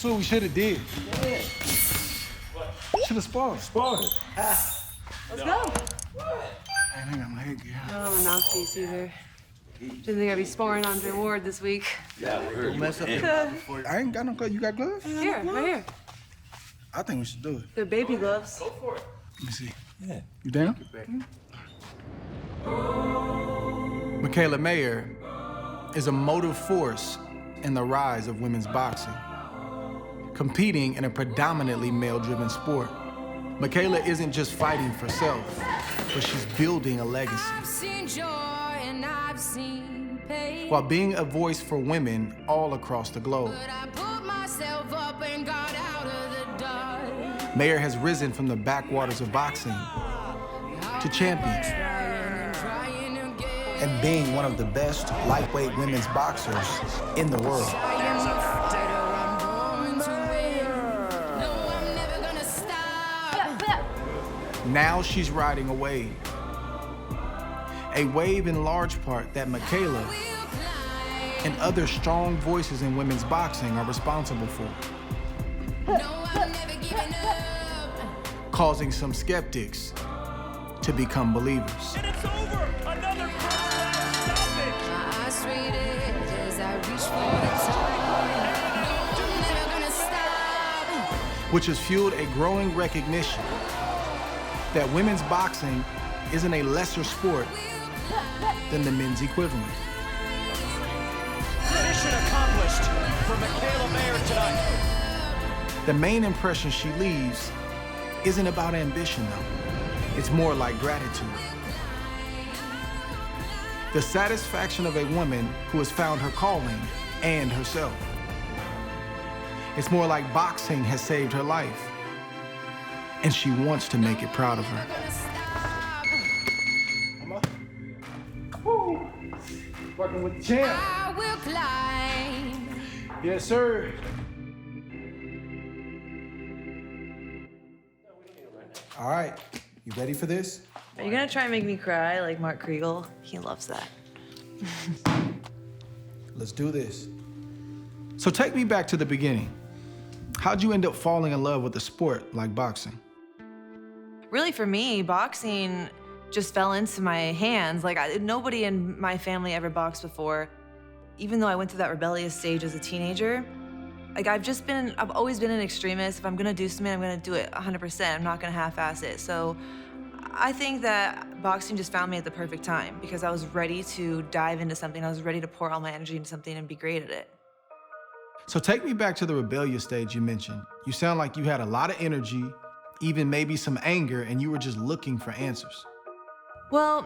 That's what we should have did. Yeah. Should have sparred. Let's go. What? Man, I got my head gear. No, I'm a mouthpiece either. Didn't think I'd be sparring Andre Ward this week. Yeah, we heard you mess up. I ain't got no gloves. You got gloves? Here, right here. I think we should do it. They're baby gloves. Go for it. Let me see. Yeah. You down? Mikaela Mayer is a motive force in the rise of women's boxing. Competing in a predominantly male-driven sport, Mikaela isn't just fighting for self, but she's building a legacy. I've seen joy and I've seen pain. While being a voice for women all across the globe. But I put myself up and got out of the dark. Mayer has risen from the backwaters of boxing to champion and being one of the best lightweight women's boxers in the world. I am a fighter, I'm born to win. No, I'm never gonna stop. Now she's riding a wave. A wave in large part that Mikaela and other strong voices in women's boxing are responsible for. No, I'm never giving up. Causing some skeptics to become believers. And it's over! Another first round stoppage! My eyes faded as I reach for the top. No, I'm never gonna stop. Which has fueled a growing recognition that women's boxing isn't a lesser sport than the men's equivalent. Mission accomplished for Mikaela Mayer tonight. The main impression she leaves isn't about ambition, though. It's more like gratitude. The satisfaction of a woman who has found her calling and herself. It's more like boxing has saved her life, and she wants to make it proud of her. Woo! Working with the champ. I will climb. Yes, sir. All right, you ready for this? Are you gonna try and make me cry like Mark Kriegel? He loves that. Let's do this. So take me back to the beginning. How'd you end up falling in love with a sport like boxing? Really, for me, boxing just fell into my hands. Like, nobody in my family ever boxed before. Even though I went through that rebellious stage as a teenager, like, I've always been an extremist. If I'm gonna do something, I'm gonna do it 100%. I'm not gonna half-ass it. So I think that boxing just found me at the perfect time because I was ready to dive into something. I was ready to pour all my energy into something and be great at it. So take me back to the rebellious stage you mentioned. You sound like you had a lot of energy, even maybe some anger, and you were just looking for answers. Well,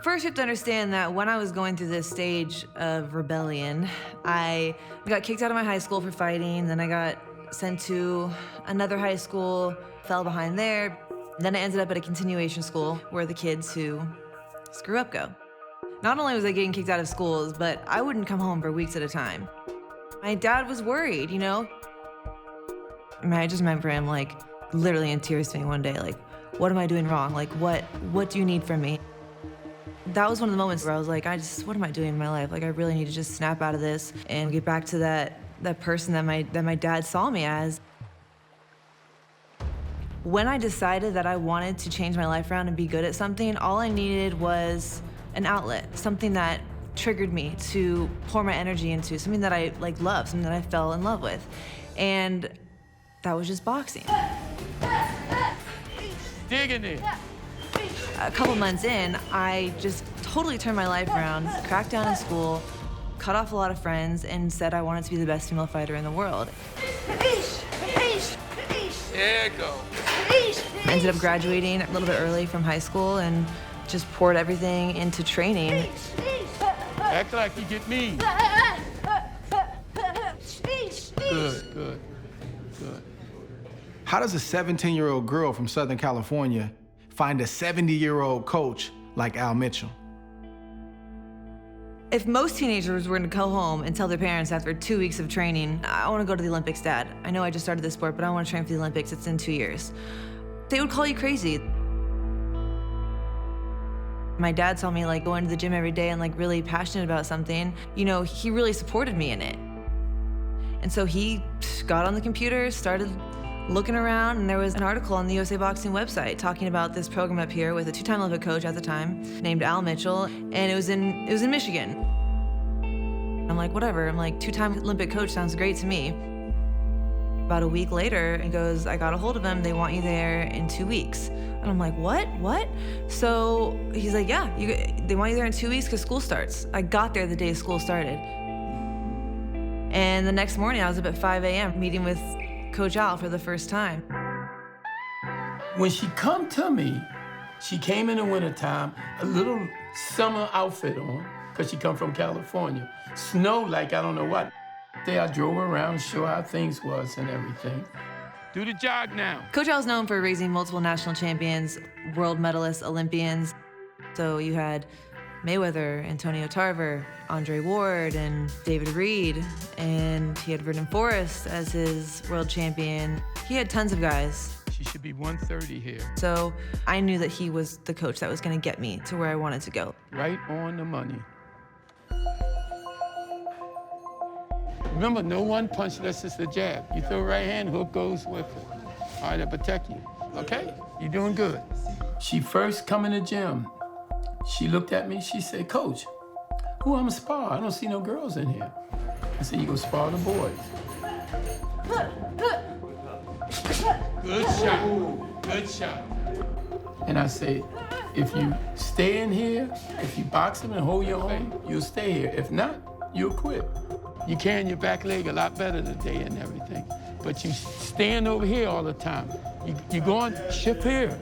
first you have to understand that when I was going through this stage of rebellion, I got kicked out of my high school for fighting, then I got sent to another high school, fell behind there, then I ended up at a continuation school where the kids who screw up go. Not only was I getting kicked out of schools, but I wouldn't come home for weeks at a time. My dad was worried, you know? I mean, I just remember him, like, literally in tears to me one day, like, what am I doing wrong? Like, what do you need from me? That was one of the moments where I was like, what am I doing in my life? Like, I really need to just snap out of this and get back to that person that my dad saw me as. When I decided that I wanted to change my life around and be good at something, all I needed was an outlet, something that triggered me to pour my energy into, something that I loved, something that I fell in love with. And that was just boxing. Digging it. A couple months in, I just totally turned my life around, cracked down in school, cut off a lot of friends, and said I wanted to be the best female fighter in the world. There you go. I ended up graduating a little bit early from high school and just poured everything into training. Act like you get me. Good, good, good. How does a 17-year-old girl from Southern California find a 70-year-old coach like Al Mitchell? If most teenagers were to go home and tell their parents after 2 weeks of training, I want to go to the Olympics, Dad. I know I just started this sport, but I want to train for the Olympics. It's in 2 years. They would call you crazy. My dad saw me going to the gym every day and really passionate about something. You know, he really supported me in it. And so he got on the computer, started looking around, and there was an article on the USA Boxing website talking about this program up here with a two-time Olympic coach at the time named Al Mitchell, and it was in Michigan. I'm like, whatever. I'm like, two-time Olympic coach sounds great to me. About a week later, it goes, I got a hold of him. They want you there in 2 weeks. And I'm like, what? So he's like, yeah, they want you there in 2 weeks because school starts. I got there the day school started. And the next morning, I was up at 5 a.m. meeting with Coach Al for the first time. When she come to me, she came in the wintertime, a little summer outfit on, because she come from California. Snow like I don't know what. Day I drove around, show how things was and everything. Do the jog now. Coach Al is known for raising multiple national champions, world medalists, Olympians. So you had Mayweather, Antonio Tarver, Andre Ward, and David Reed, and he had Vernon Forrest as his world champion. He had tons of guys. She should be 130 here. So I knew that he was the coach that was gonna get me to where I wanted to go. Right on the money. Remember, no one punch unless it's a jab. You throw right hand, hook goes with it. All right, I protect you. Okay? You're doing good. She first come in the gym. She looked at me, she said, Coach, who I'm spar? I don't see no girls in here. I said, you go spar the boys. Good shot. Good shot. And I said, if you stay in here, if you box them and hold your own, you'll stay here. If not, you'll quit. You carrying your back leg a lot better today and everything. But you stand over here all the time. You going, shift here,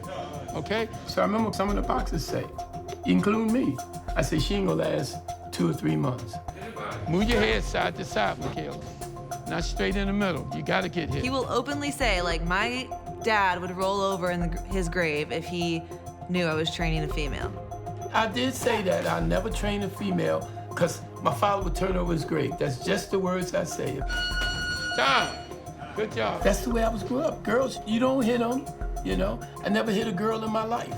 okay? So I remember some of the boxers say, including me, I said, she ain't gonna last 2 or 3 months. Move your head side to side, Mikaela. Not straight in the middle. You gotta get hit. He will openly say, like, my dad would roll over in his grave if he knew I was training a female. I did say that. I never trained a female because my father would turn over his grave. That's just the words I say. Time. Good job. That's the way I was grew up. Girls, you don't hit them, you know? I never hit a girl in my life.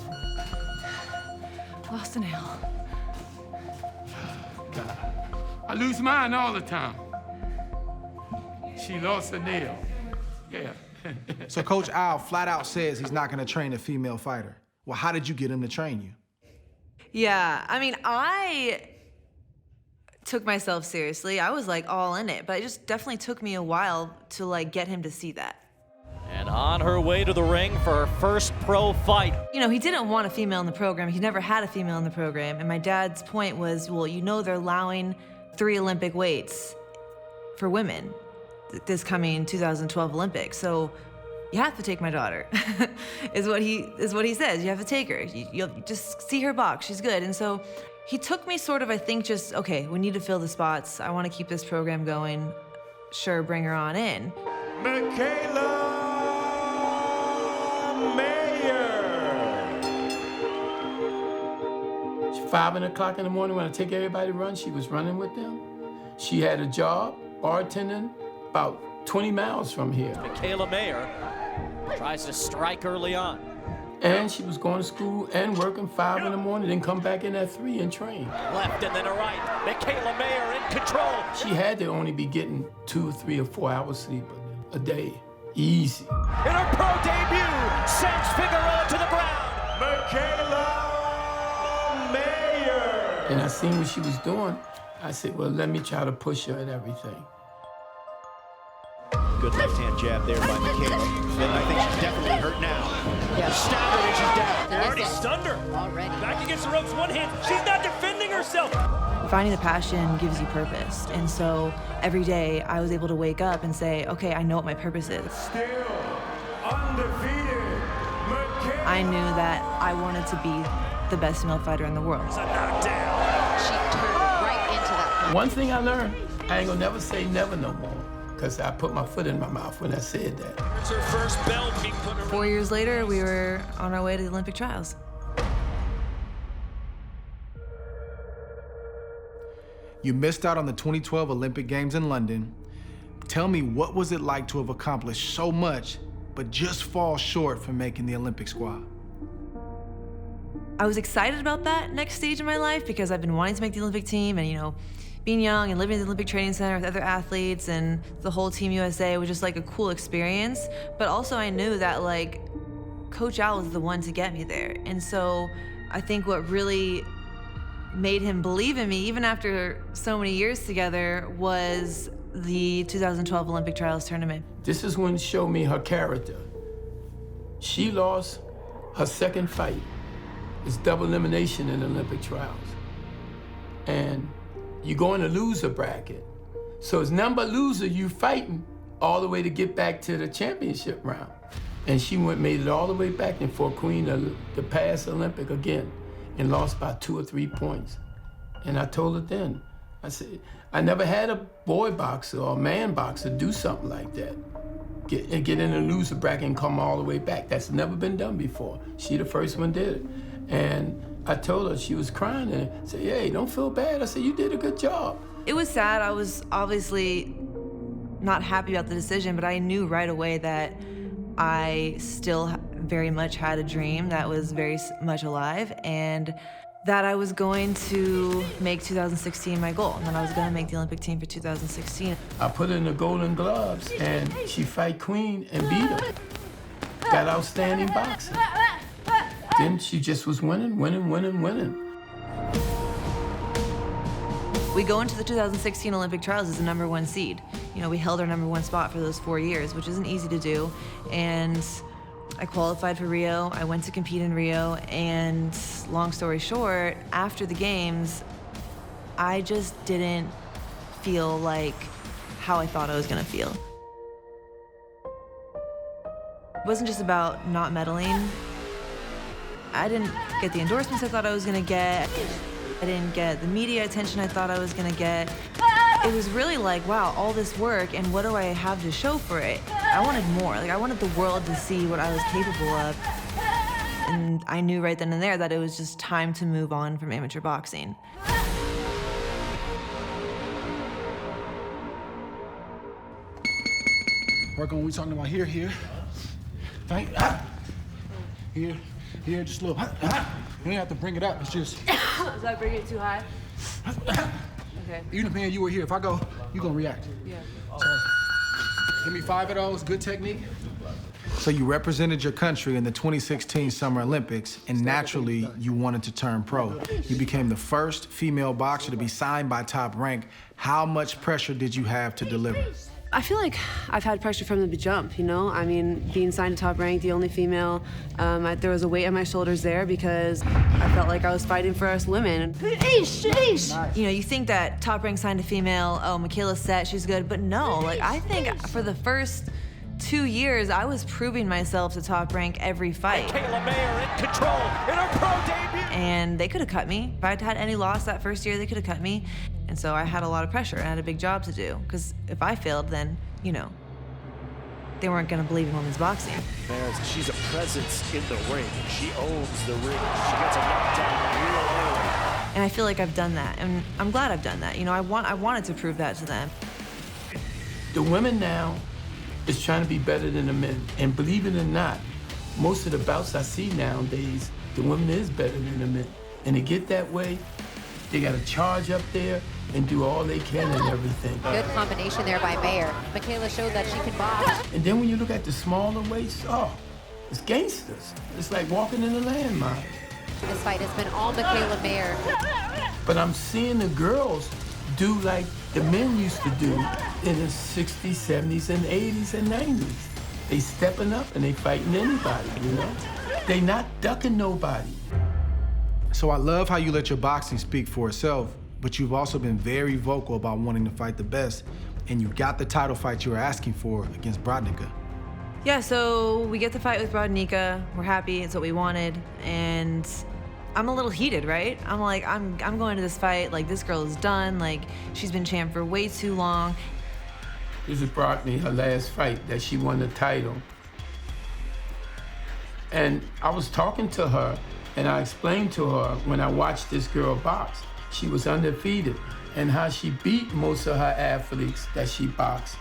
Lost a nail. God. I lose mine all the time. She lost a nail. Yeah. So Coach Al flat out says he's not gonna train a female fighter. Well, how did you get him to train you? Yeah, I mean, I took myself seriously. I was like all in it, but it just definitely took me a while to like get him to see that. And on her way to the ring for her first pro fight. You know, he didn't want a female in the program. He never had a female in the program. And my dad's point was, well, you know they're allowing 3 Olympic weights for women this coming 2012 Olympics. So you have to take my daughter, is what he says. You have to take her. You'll just see her box. She's good. And so he took me sort of, I think, just, okay, we need to fill the spots. I want to keep this program going. Sure, bring her on in. Mikaela Mayer. 5 o'clock in the morning when I take everybody to run, she was running with them. She had a job, bartending, about 20 miles from here. Mikaela Mayer tries to strike early on. And she was going to school and working 5 in the morning, then come back in at 3 and train. Left and then a right. Mikaela Mayer in control. She had to only be getting 2, 3, or 4 hours sleep a day. Easy. In her pro debut, sends Figueroa to the ground. Mikaela Mayer. And I seen what she was doing. I said, well, let me try to push her and everything. Good left-hand jab there by Mikaela. Then I think she's definitely hurt now. Yeah. Stabbed her and she's down. Already stunned her. Already. Back against the ropes, one hand. She's not defending herself. Finding the passion gives you purpose. And so every day I was able to wake up and say, okay, I know what my purpose is. Still undefeated. Mikaela. I knew that I wanted to be the best female fighter in the world. It's a knockdown. She turned right into that. One thing I learned, I ain't gonna never say never no more, because I put my foot in my mouth when I said that. It's her first belt being put in her 4 years later, we were on our way to the Olympic trials. You missed out on the 2012 Olympic Games in London. Tell me, what was it like to have accomplished so much, but just fall short from making the Olympic squad? I was excited about that next stage in my life because I've been wanting to make the Olympic team and, you know, being young and living in the Olympic Training Center with other athletes and the whole Team USA was just like a cool experience. But also I knew that like Coach Al was the one to get me there. And so I think what really made him believe in me, even after so many years together, was the 2012 Olympic Trials tournament. This is when she showed me her character. She lost her second fight. It's double elimination in the Olympic trials. And you're going to loser bracket. So it's number loser you fighting all the way to get back to the championship round. And she made it all the way back and for Queen to pass Olympic again and lost by 2 or 3 points. And I told her then, I said, I never had a boy boxer or a man boxer do something like that. Get in a loser bracket and come all the way back. That's never been done before. She the first one did it. And I told her, she was crying and I said, hey, don't feel bad. I said, you did a good job. It was sad. I was obviously not happy about the decision, but I knew right away that I still very much had a dream that was very much alive, and that I was going to make 2016 my goal, and that I was going to make the Olympic team for 2016. I put her in the Golden Gloves, and she fight Queen and beat her. Got outstanding boxing. Then she just was winning. We go into the 2016 Olympic trials as the #1 seed. You know, we held our #1 spot for those 4 years, which isn't easy to do. And I qualified for Rio. I went to compete in Rio. And long story short, after the games, I just didn't feel like how I thought I was gonna feel. It wasn't just about not medaling. I didn't get the endorsements I thought I was gonna get. I didn't get the media attention I thought I was gonna get. It was really like, wow, all this work, and what do I have to show for it? I wanted more. Like, I wanted the world to see what I was capable of. And I knew right then and there that it was just time to move on from amateur boxing. Work on what we talking about here. Thank Here, just a little. You don't have to bring it up, it's just. Does that bring it too high? Okay. Even if you were here, if I go, you gonna react. Yeah. So, give me 5 of those, good technique. So you represented your country in the 2016 Summer Olympics, and naturally, you wanted to turn pro. You became the first female boxer to be signed by Top Rank. How much pressure did you have to deliver? I feel like I've had pressure from the jump, you know? I mean, being signed to Top Rank, the only female, there was a weight on my shoulders there because I felt like I was fighting for us women. You know, you think that Top Rank signed a female, oh, Mikaela's set, she's good, but no, like, I think for the first 2 years, I was proving myself to Top Rank every fight. Mikaela Mayer in control in her pro debut. And they could have cut me. If I'd had any loss that first year, they could have cut me. And so I had a lot of pressure and I had a big job to do. Because if I failed, then, you know, they weren't going to believe in women's boxing. She's a presence in the ring. She owns the ring. She gets a knockdown real early. And I feel like I've done that. And I'm glad I've done that. You know, I wanted to prove that to them. The women now is trying to be better than the men. And believe it or not, most of the bouts I see nowadays, the women is better than the men. And to get that way, they got to charge up there and do all they can and everything. Good combination there by Mayer. Mikaela showed that she can box. And then when you look at the smaller weights, oh, it's gangsters. It's like walking in a landmine. This fight has been all Mikaela Mayer. But I'm seeing the girls do like the men used to do in the 60s, 70s, and 80s, and 90s. They stepping up and they fighting anybody, you know? They not ducking nobody. So I love how you let your boxing speak for itself, but you've also been very vocal about wanting to fight the best, and you got the title fight you were asking for against Brodnicka. Yeah, so we get the fight with Brodnicka. We're happy, it's what we wanted, and I'm a little heated, right? I'm like, I'm going to this fight, like, this girl is done, like, she's been champ for way too long. This is Brodnicka, her last fight that she won the title. And I was talking to her, and I explained to her when I watched this girl box, she was undefeated, and how she beat most of her athletes that she boxed.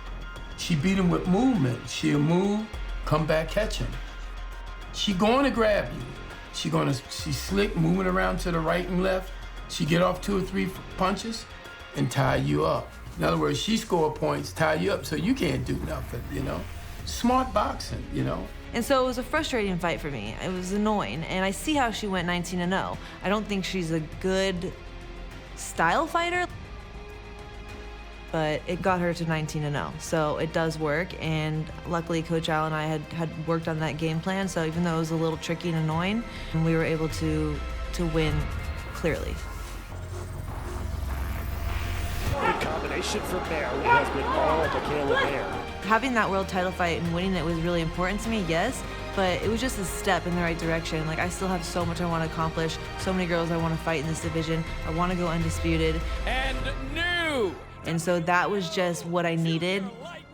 She beat them with movement. She'll move, come back, catch him. She going to grab you. She's slick, moving around to the right and left. She get off 2 or 3 punches, and tie you up. In other words, she score points, tie you up, so you can't do nothing, you know? Smart boxing, you know? And so it was a frustrating fight for me. It was annoying, and I see how she went 19-0. I don't think she's a good style fighter, but it got her to 19-0. So it does work, and luckily Coach Al and I had worked on that game plan, so even though it was a little tricky and annoying, we were able to win clearly. Good combination from Mayer, who has been all Mikaela Mayer. Having that world title fight and winning it was really important to me, yes, but it was just a step in the right direction. Like, I still have so much I want to accomplish, so many girls I want to fight in this division. I want to go undisputed. And new! And so that was just what I needed,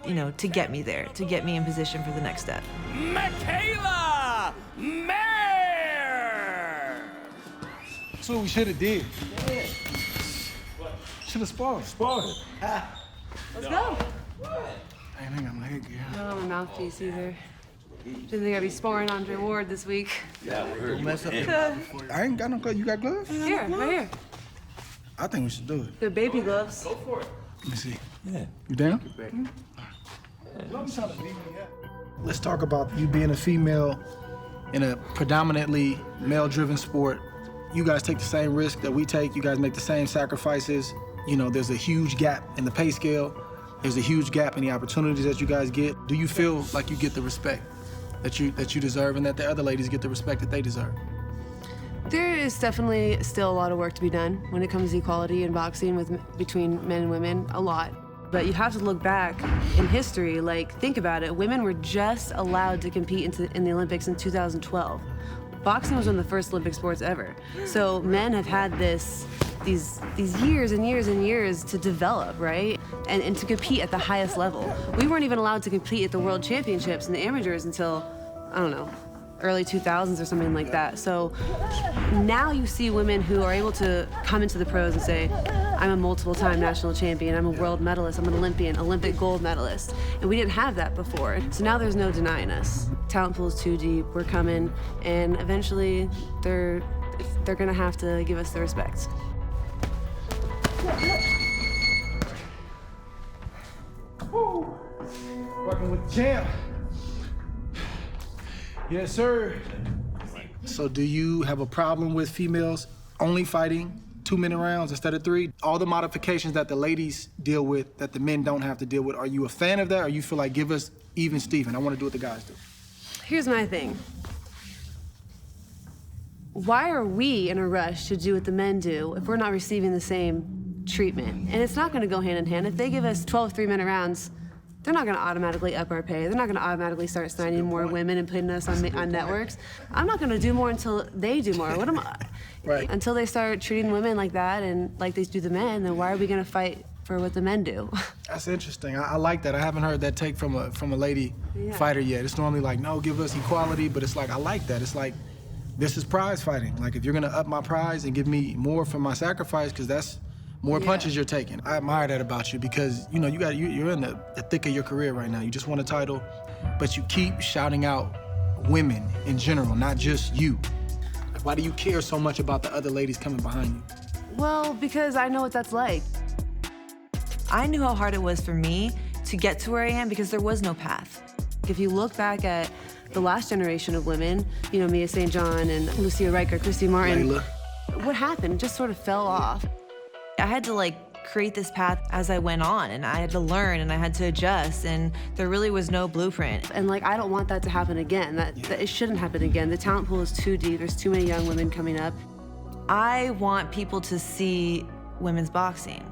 you know, to get me there, to get me in position for the next step. Mikaela Mayer! That's what we should have did. Should have sparred. Let's go. I ain't got my head gear. I don't have a mouthpiece either. Didn't think I'd be sparring Andre Ward this week. Don't mess up. I ain't got no gloves. You got gloves? Here, right here. I think we should do it. They're baby gloves. Let me see. Yeah. You down? Let's talk about you being a female in a predominantly male-driven sport. You guys take the same risk that we take. You guys make the same sacrifices. You know, there's a huge gap in the pay scale. There's a huge gap in the opportunities that you guys get. Do you feel like you get the respect that you deserve, and that the other ladies get the respect that they deserve? There is definitely still a lot of work to be done when it comes to equality in boxing between men and women, a lot. But you have to look back in history, like, think about it. Women were just allowed to compete in the Olympics in 2012. Boxing was one of the first Olympic sports ever. So men have had these years and years and years to develop, right? And to compete at the highest level. We weren't even allowed to compete at the World Championships and the amateurs until, I don't know, early 2000s or something like that. So now you see women who are able to come into the pros and say, I'm a multiple-time national champion, I'm a world medalist, I'm an Olympian, Olympic gold medalist. And we didn't have that before. So now there's no denying us. Talent pool is too deep, we're coming, and eventually they're gonna have to give us the respect. Woo. Working with the champ. Yes, sir. So do you have a problem with females only fighting 2-minute rounds instead of 3? All the modifications that the ladies deal with that the men don't have to deal with, are you a fan of that, or you feel like give us even Steven? I want to do what the guys do. Here's my thing. Why are we in a rush to do what the men do if we're not receiving the same treatment? And it's not going to go hand in hand. If they give us 12 3-minute rounds, they're not going to automatically up our pay. They're not going to automatically start signing more women and putting us on networks. I'm not going to do more until they do more. What am I? Right. Until they start treating women like that and like they do the men, then why are we going to fight for what the men do? That's interesting. I like that. I haven't heard that take from a lady fighter yet. It's normally like, no, give us equality, but it's like, I like that. It's like, this is prize fighting. Like, if you're gonna up my prize and give me more for my sacrifice, because that's more punches you're taking. I admire that about you, because you know you're in the thick of your career right now. You just won a title, but you keep shouting out women in general, not just you. Like, why do you care so much about the other ladies coming behind you? Well, because I know what that's like. I knew how hard it was for me to get to where I am because there was no path. If you look back at the last generation of women, you know, Mia St. John and Lucia Riker, Christy Martin, Layla. What happened? It just sort of fell off. I had to create this path as I went on, and I had to learn and I had to adjust, and there really was no blueprint. And I don't want that to happen again. That it shouldn't happen again. The talent pool is too deep. There's too many young women coming up. I want people to see women's boxing,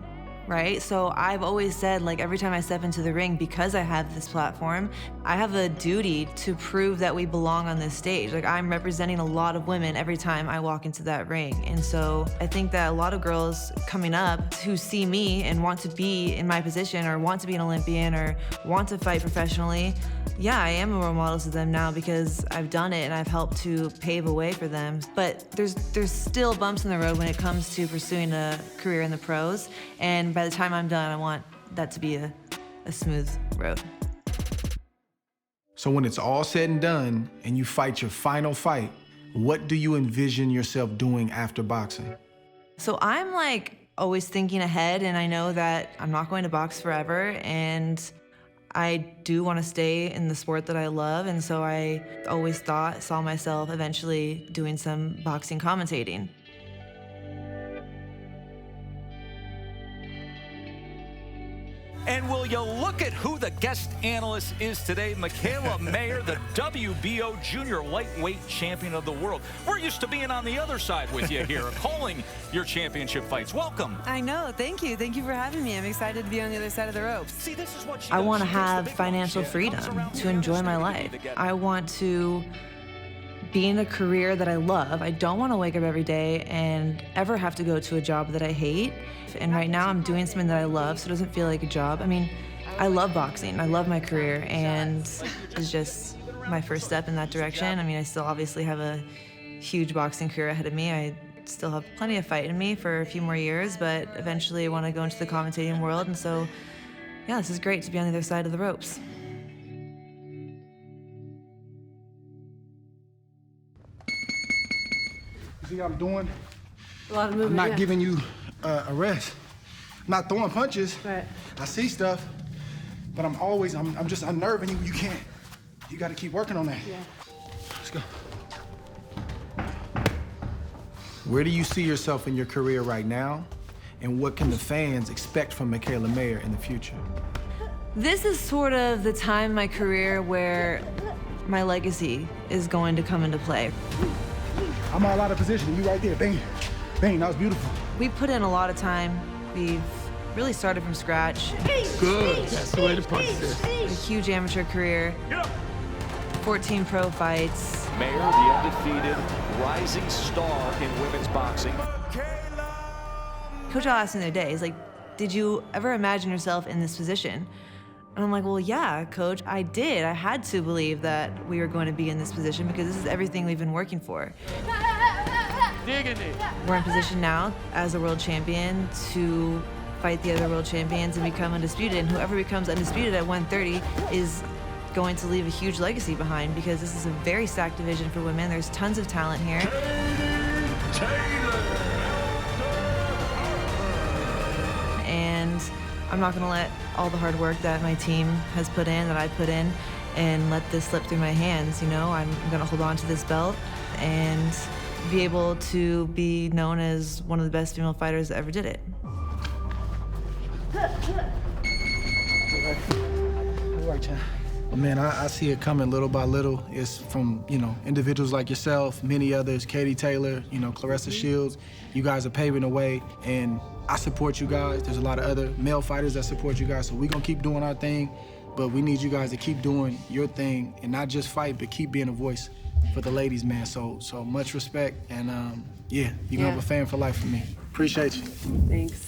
right? So I've always said, every time I step into the ring, because I have this platform, I have a duty to prove that we belong on this stage. I'm representing a lot of women every time I walk into that ring. And so I think that a lot of girls coming up who see me and want to be in my position, or want to be an Olympian, or want to fight professionally, yeah, I am a role model to them now because I've done it and I've helped to pave a way for them. But there's still bumps in the road when it comes to pursuing a career in the pros. And by the time I'm done, I want that to be a smooth road. So when it's all said and done and you fight your final fight, what do you envision yourself doing after boxing? So I'm always thinking ahead, and I know that I'm not going to box forever, and I do want to stay in the sport that I love, and so I always saw myself eventually doing some boxing commentating. And will you look at who the guest analyst is today? Mikaela Mayer, the WBO junior lightweight champion of the world. We're used to being on the other side with you here, calling your championship fights. Welcome. I know, thank you. Thank you for having me. I'm excited to be on the other side of the ropes. See, this is what I want to have financial freedom to enjoy my life. I want to be in a career that I love. I don't want to wake up every day and ever have to go to a job that I hate. And right now I'm doing something that I love, so it doesn't feel like a job. I mean, I love boxing. I love my career, and it's just my first step in that direction. I mean, I still obviously have a huge boxing career ahead of me. I still have plenty of fight in me for a few more years, but eventually I want to go into the commentating world, and so, yeah, this is great to be on the other side of the ropes. You see what I'm doing? A lot of movement, I'm not giving you a rest. I'm not throwing punches. Right. I see stuff, but I'm just unnerving you. You can't. You got to keep working on that. Yeah. Let's go. Where do you see yourself in your career right now? And what can the fans expect from Mikaela Mayer in the future? This is sort of the time in my career where my legacy is going to come into play. I'm all out of position. You right there. Bang. Bang. That was beautiful. We put in a lot of time. We've really started from scratch. Good. That's the way to punch this. A huge amateur career. 14 pro fights. Mayer, the undefeated rising star in women's boxing. Coach Al asked me the other day, he's like, did you ever imagine yourself in this position? And I'm like, well, yeah, Coach, I did. I had to believe that we were going to be in this position because this is everything we've been working for. Digging it. We're in position now as a world champion to fight the other world champions and become undisputed. And whoever becomes undisputed at 130 is going to leave a huge legacy behind because this is a very stacked division for women. There's tons of talent here. And I'm not going to let all the hard work that my team has put in, that I put in, and let this slip through my hands. You know, I'm going to hold on to this belt and be able to be known as one of the best female fighters that ever did it. All right, Chan. Man, I see it coming little by little. It's from, individuals like yourself, many others, Katie Taylor, Clarissa Shields. You guys are paving the way, and I support you guys. There's a lot of other male fighters that support you guys, so we're gonna keep doing our thing, but we need you guys to keep doing your thing and not just fight, but keep being a voice for the ladies, man. So much respect, and yeah, you're gonna have a fan for life from me. Appreciate you. Thanks.